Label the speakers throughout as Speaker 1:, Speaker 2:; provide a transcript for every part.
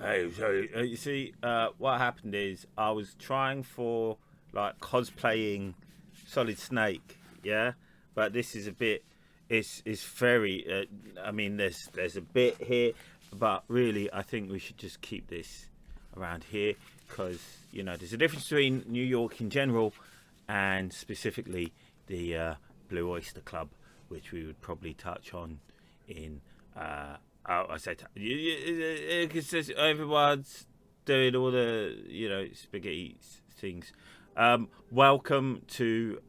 Speaker 1: Hey, so you see, what happened is I was trying for like cosplaying Solid Snake, yeah, but this is a bit, it's very. I mean, there's a bit here, but really, I think we should just keep this around here because there's a difference between New York in general and specifically the Blue Oyster Club, which we would probably touch on in. I said because everyone's doing all the spaghetti things. Welcome to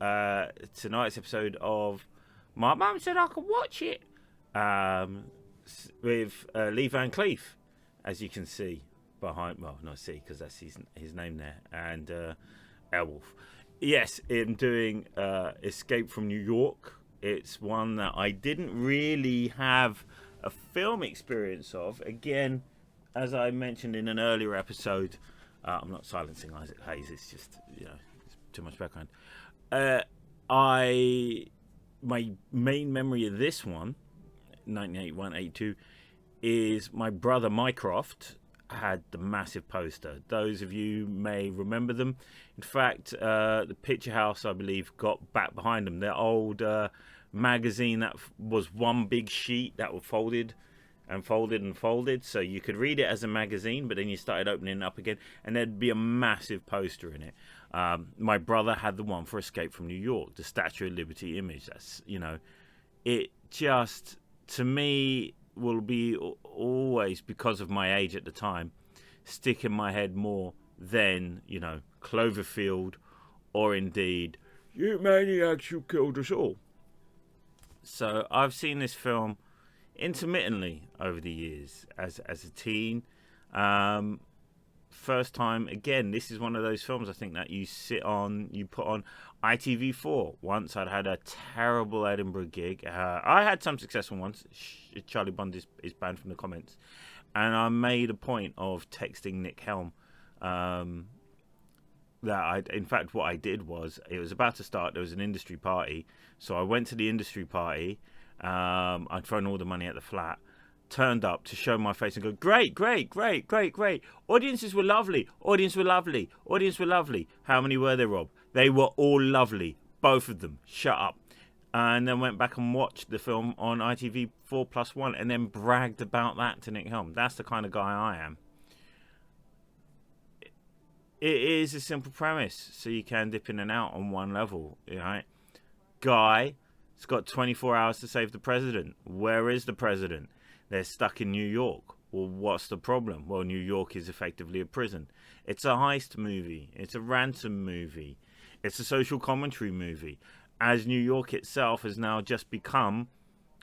Speaker 1: tonight's episode of My Mum Said I Could Watch It with Lee Van Cleef, as you can see behind. Well, not see because that's his name there, and Airwolf. Yes, I'm doing Escape from New York. It's one that I didn't really have a film experience of. Again, as I mentioned in an earlier episode, I'm not silencing Isaac Hayes. It's just it's too much background. I my main memory of this one, 1981, 82, is my brother Mycroft had the massive poster. Those of you may remember them. In fact, the Picture House, I believe, got back behind them. Their old magazine that was one big sheet that was folded and folded and folded, so you could read it as a magazine, but then you started opening it up again and there'd be a massive poster in it. My brother had the one for Escape from New York, the Statue of Liberty image. That's it just, to me, will be always, because of my age at the time, stick in my head more than Cloverfield or indeed You Maniacs Who Killed Us All. So I've seen this film intermittently over the years as a teen. First time, again, this is one of those films I think that you put on ITV4. Once I'd had a terrible Edinburgh gig. I had some successful ones. Charlie Bond is banned from the comments. And I made a point of texting Nick Helm. In fact, what I did was, it was about to start, there was an industry party. So I went to the industry party. I'd thrown all the money at the flat. Turned up to show my face and go, great. Audiences were lovely. Audience were lovely. How many were there, Rob? They were all lovely. Both of them. Shut up. And then went back and watched the film on ITV 4+1 and then bragged about that to Nick Helm. That's the kind of guy I am. It is a simple premise, so you can dip in and out on one level, right? Guy has got 24 hours to save the president. Where is the president? They're stuck in New York. Well, what's the problem? Well, New York is effectively a prison. It's a heist movie. It's a ransom movie. It's a social commentary movie. As New York itself has now just become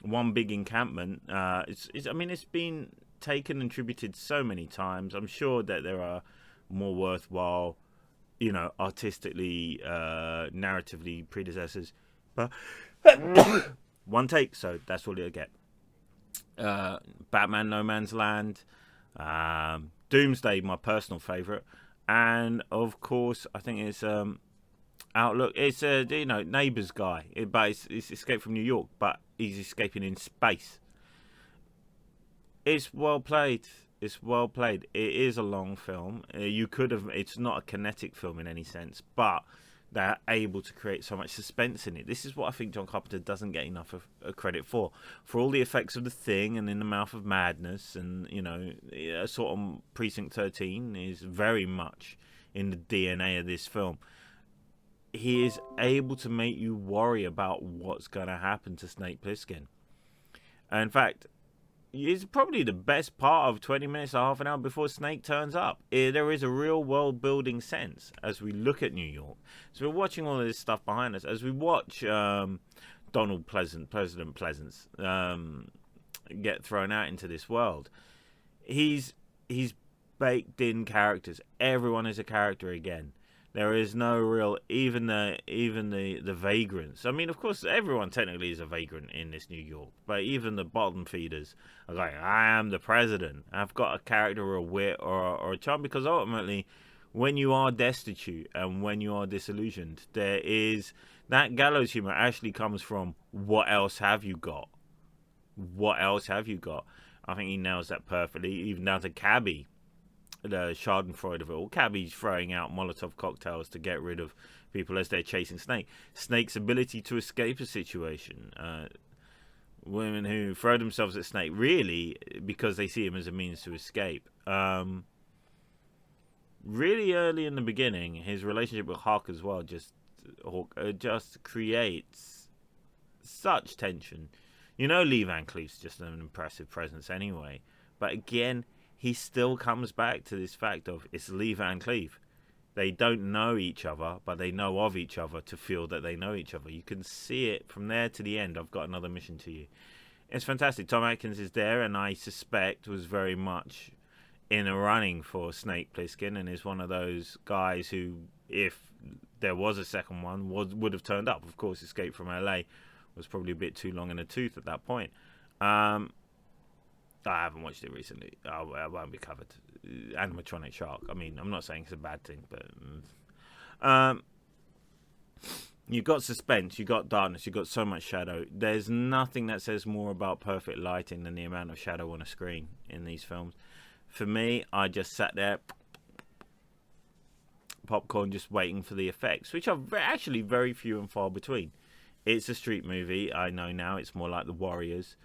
Speaker 1: one big encampment, it's been taken and attributed so many times. I'm sure that there are more worthwhile, artistically, narratively predecessors. But one take, so that's all you'll get. Batman No Man's Land, Doomsday, my personal favourite, and of course I think it's Outlook. It's Neighbours guy, but it's Escape from New York, but he's escaping in space. It's well played. It is a long film. It's not a kinetic film in any sense, but they're able to create so much suspense in it. This is what I think John Carpenter doesn't get enough of credit for all the effects of The Thing and In the Mouth of Madness, and sort of Precinct 13 is very much in the DNA of this film. He is able to make you worry about what's going to happen to Snake Plissken. In fact, it's probably the best part of 20 minutes or half an hour before Snake turns up. There is a real world building sense as we look at New York. So we're watching all of this stuff behind us. As we watch President Pleasance get thrown out into this world, he's baked in characters. Everyone is a character again. There is no real, even the vagrants. I mean, of course, everyone technically is a vagrant in this New York, but even the bottom feeders are like, I am the president. I've got a character or a wit or a charm, because ultimately, when you are destitute and when you are disillusioned, there is that gallows humor actually comes from what else have you got? What else have you got? I think he nails that perfectly, even down to Cabby. the Schadenfreude of it all. Cabby's throwing out Molotov cocktails to get rid of people as they're chasing Snake. Snake's ability to escape a situation. Women who throw themselves at Snake, really, because they see him as a means to escape. Really early in the beginning, his relationship with Hawk as well just creates such tension. You know, Lee Van Cleef's just an impressive presence anyway. But again, he still comes back to this fact of it's Lee Van Cleef. They don't know each other, but they know of each other to feel that they know each other. You can see it from there to the end. I've got another mission to you. It's fantastic. Tom Atkins is there, and I suspect was very much in a running for Snake Plissken, and is one of those guys who, if there was a second one, would have turned up. Of course, Escape from LA was probably a bit too long in the tooth at that point. I haven't watched it recently. I won't be covered. Animatronic Shark. I mean, I'm not saying it's a bad thing, but you've got suspense, you've got darkness, you've got so much shadow. There's nothing that says more about perfect lighting than the amount of shadow on a screen in these films. For me, I just sat there, popcorn, just waiting for the effects, which are actually very few and far between. It's a street movie. I know now it's more like The Warriors.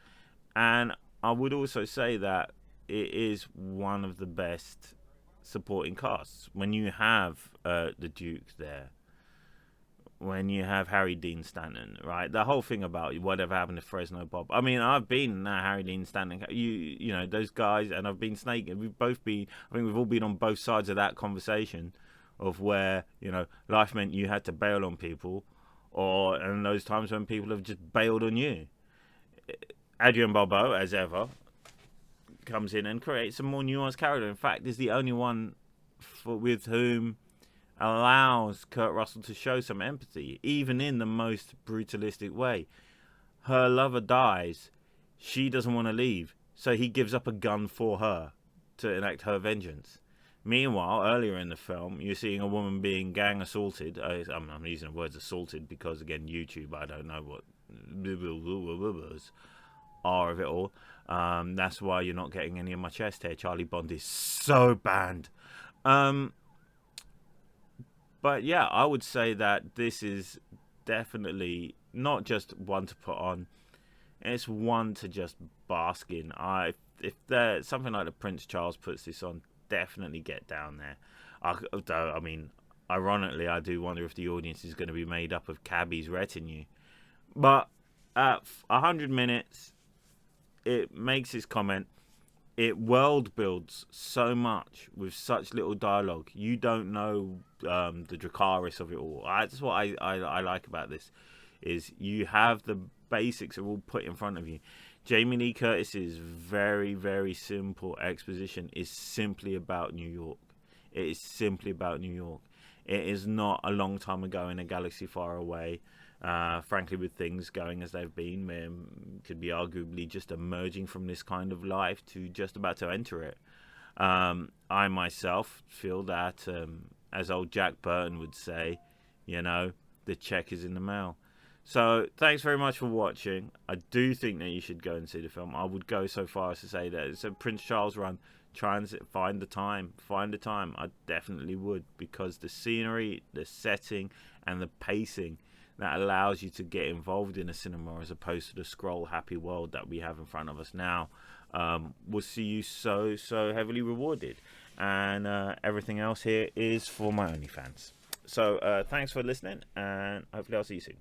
Speaker 1: And I would also say that it is one of the best supporting casts. When you have the Duke there, when you have Harry Dean Stanton, right? The whole thing about whatever happened to Fresno Bob. I mean, I've been Harry Dean Stanton. You know those guys, and I've been Snake, and we've both been. I think we've all been on both sides of that conversation of where life meant you had to bail on people, and those times when people have just bailed on you. Adrian Barbeau, as ever, comes in and creates a more nuanced character. In fact, is the only one with whom allows Kurt Russell to show some empathy, even in the most brutalistic way. Her lover dies. She doesn't want to leave, so he gives up a gun for her to enact her vengeance. Meanwhile, earlier in the film, you're seeing a woman being gang assaulted. I'm using the words assaulted because, again, YouTube, I don't know what are of it all. That's why you're not getting any of my chest hair. Charlie Bond is so banned. But yeah, I would say that this is definitely not just one to put on. It's one to just bask in. If there's something like the Prince Charles puts this on, definitely get down there. I mean, ironically, I do wonder if the audience is going to be made up of cabbies retinue. But at 100 minutes, it makes its comment. It world builds so much with such little dialogue. You don't know the Dracarys of it all. That's what I like about this, is you have the basics are all put in front of you. Jamie Lee Curtis's very, very simple exposition is simply about New York. It is simply about New York. It is not a long time ago in a galaxy far away. Frankly, with things going as they've been, could be arguably just emerging from this kind of life to just about to enter it. I myself feel that, as old Jack Burton would say, the check is in the mail. So thanks very much for watching. I do think that you should go and see the film. I would go so far as to say that it's a Prince Charles run. Try and find the time. I definitely would, because the scenery, the setting, and the pacing that allows you to get involved in a cinema as opposed to the scroll happy world that we have in front of us now will see you so heavily rewarded. And everything else here is for my OnlyFans. So thanks for listening, and hopefully I'll see you soon.